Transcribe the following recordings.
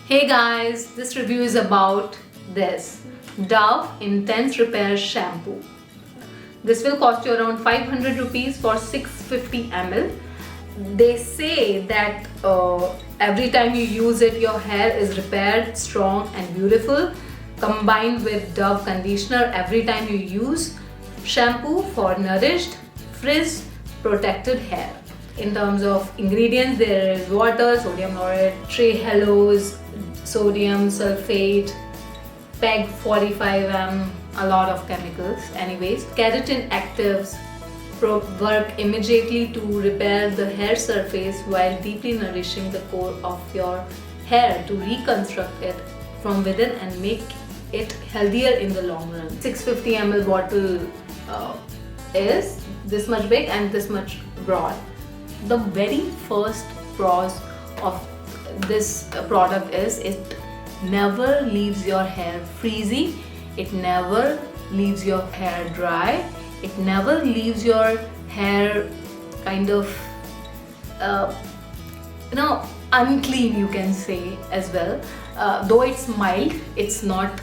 Hey guys, this review is about this Dove Intense Repair Shampoo. This will cost you around 500 rupees for 650 ml. They say that every time you use it, your hair is repaired, strong and beautiful. Combined with Dove conditioner every time you use shampoo for nourished, frizz, protected hair. In terms of ingredients, there is water, sodium lauryl, trehalose, sodium sulfate, PEG 45 a lot of chemicals. Anyways, keratin actives work immediately to repair the hair surface while deeply nourishing the core of your hair to reconstruct it from within and make it healthier in the long run. 650 ml bottle is this much big and this much broad. The very first pros of this product is it never leaves your hair frizzy, it never leaves your hair dry, it never leaves your hair kind of unclean, you can say as well. Though it's mild, it's not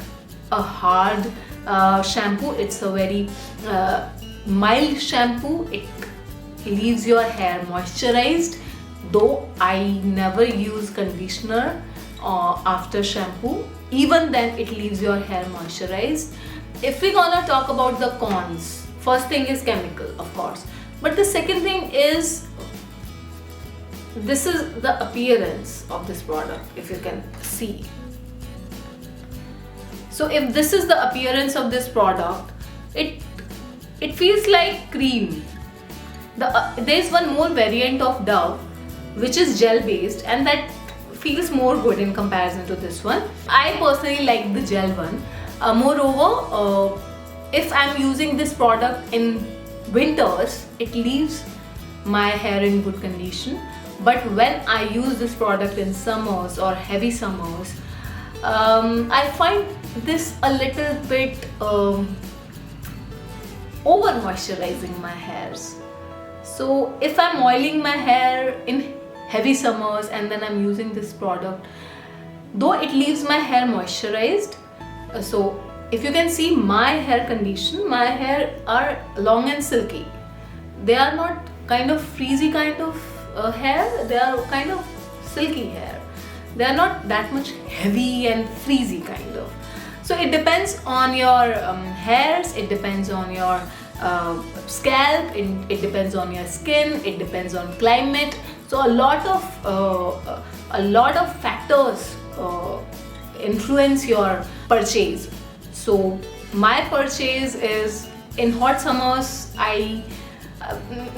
a hard shampoo, it's a very mild shampoo. It leaves your hair moisturized, though I never use conditioner after shampoo. Even then it leaves your hair moisturized. If we're gonna talk about the cons, first thing is chemical, of course, but the second thing is this is the appearance of this product, if you can see. So if this is the appearance of this product, it feels like cream. There's one more variant of Dove which is gel based, and that feels more good in comparison to this one. I personally like the gel one. Moreover, if I'm using this product in winters, it leaves my hair in good condition. But when I use this product in summers or heavy summers, I find this a little bit over moisturizing my hairs. So if I'm oiling my hair in heavy summers and then I'm using this product, though it leaves my hair moisturized, so if you can see my hair condition, my hair are long and silky. They are not kind of frizzy kind of hair, they are kind of silky hair. They are not that much heavy and frizzy kind of. So it depends on your hairs, it depends on your scalp, it depends on your skin, it depends on climate. So a lot of factors influence your purchase. So my purchase is in hot summers.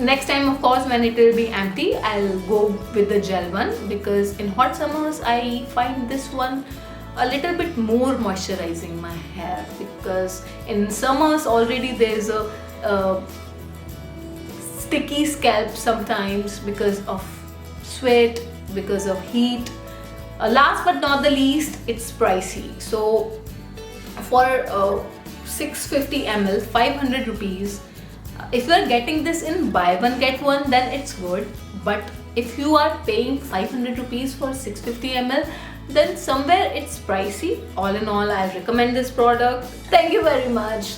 Next time, of course, when it will be empty, I'll go with the gel one, because in hot summers I find this one a little bit more moisturizing my hair, because in summers already there's a sticky scalp sometimes because of sweat, because of heat. Last but not the least, it's pricey. So for 650 ml, 500 rupees, if you are getting this in buy one get one, then it's good. But if you are paying 500 rupees for 650 ml, then somewhere it's pricey. All in all, I recommend this product. Thank you very much.